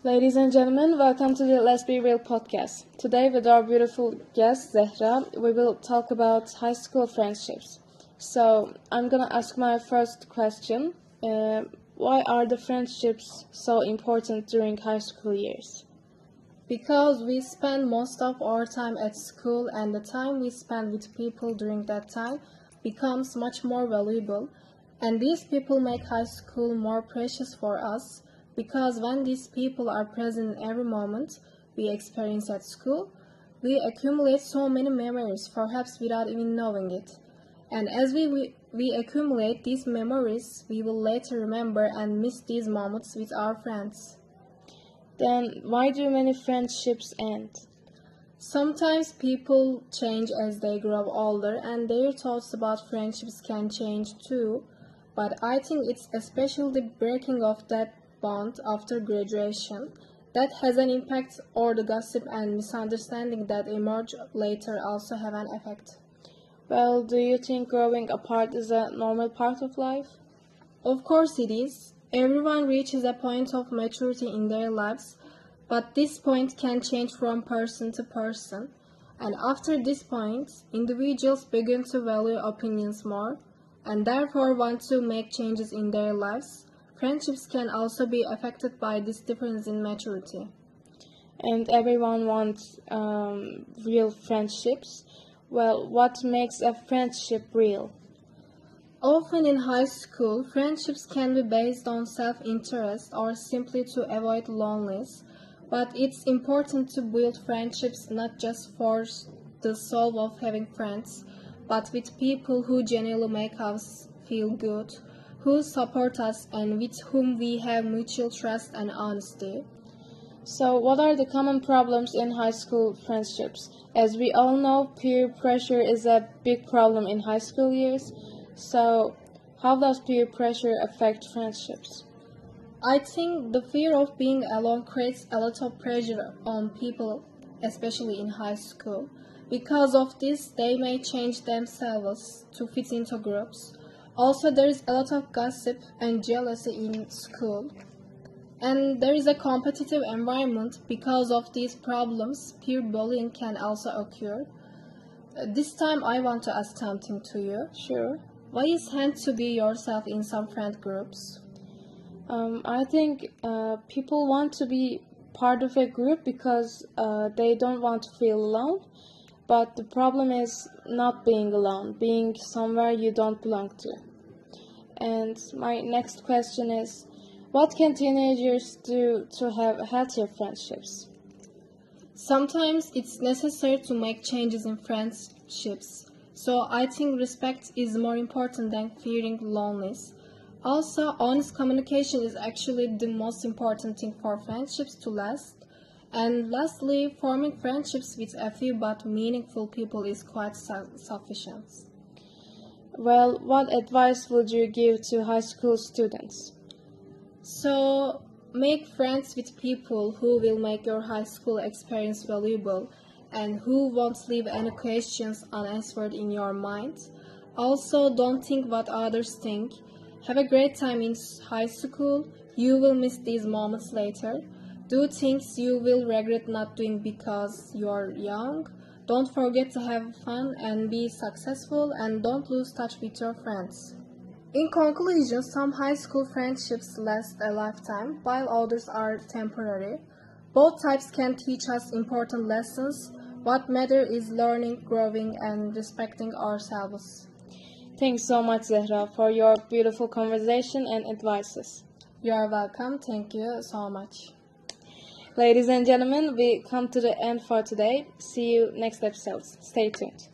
Ladies and gentlemen, welcome to the Let's Be Real podcast. Today, with our beautiful guest Zehra, we will talk about high school friendships. So, I'm gonna ask my first question. Why are the friendships so important during high school years? Because we spend most of our time at school, and the time we spend with people during that time becomes much more valuable. And these people make high school more precious for us because when these people are present in every moment we experience at school, we accumulate so many memories, perhaps without even knowing it. And as we accumulate these memories, we will later remember and miss these moments with our friends. Then, why do many friendships end? Sometimes people change as they grow older, and their thoughts about friendships can change too. But I think it's especially the breaking of that bond after graduation that has an impact, or the gossip and misunderstanding that emerge later also have an effect. Well, do you think growing apart is a normal part of life? Of course it is. Everyone reaches a point of maturity in their lives, but this point can change from person to person. And after this point, individuals begin to value opinions more and therefore want to make changes in their lives. Friendships can also be affected by this difference in maturity. And everyone wants real friendships. Well, what makes a friendship real? Often in high school, friendships can be based on self-interest or simply to avoid loneliness, but it's important to build friendships not just for the sake of having friends, but with people who genuinely make us feel good, who support us, and with whom we have mutual trust and honesty. So, what are the common problems in high school friendships? As we all know, peer pressure is a big problem in high school years. So, how does peer pressure affect friendships? I think the fear of being alone creates a lot of pressure on people, especially in high school. Because of this, they may change themselves to fit into groups. Also, there is a lot of gossip and jealousy in school. And there is a competitive environment. Because of these problems, peer bullying can also occur. This time, I want to ask something to you. Sure. Why is hard to be yourself in some friend groups? I think people want to be part of a group because they don't want to feel alone. But the problem is not being alone, being somewhere you don't belong to. And my next question is, what can teenagers do to have healthier friendships? Sometimes it's necessary to make changes in friendships. So I think respect is more important than fearing loneliness. Also, honest communication is actually the most important thing for friendships to last. And lastly, forming friendships with a few but meaningful people is quite sufficient. Well, what advice would you give to high school students? So, make friends with people who will make your high school experience valuable and who won't leave any questions unanswered in your mind. Also, don't think what others think. Have a great time in high school. You will miss these moments later. Do things you will regret not doing because you're young. Don't forget to have fun and be successful, and don't lose touch with your friends. In conclusion, some high school friendships last a lifetime, while others are temporary. Both types can teach us important lessons. What matters is learning, growing, and respecting ourselves. Thanks so much, Zehra, for your beautiful conversation and advices. You are welcome. Thank you so much. Ladies and gentlemen, we come to the end for today. See you next episode. Stay tuned.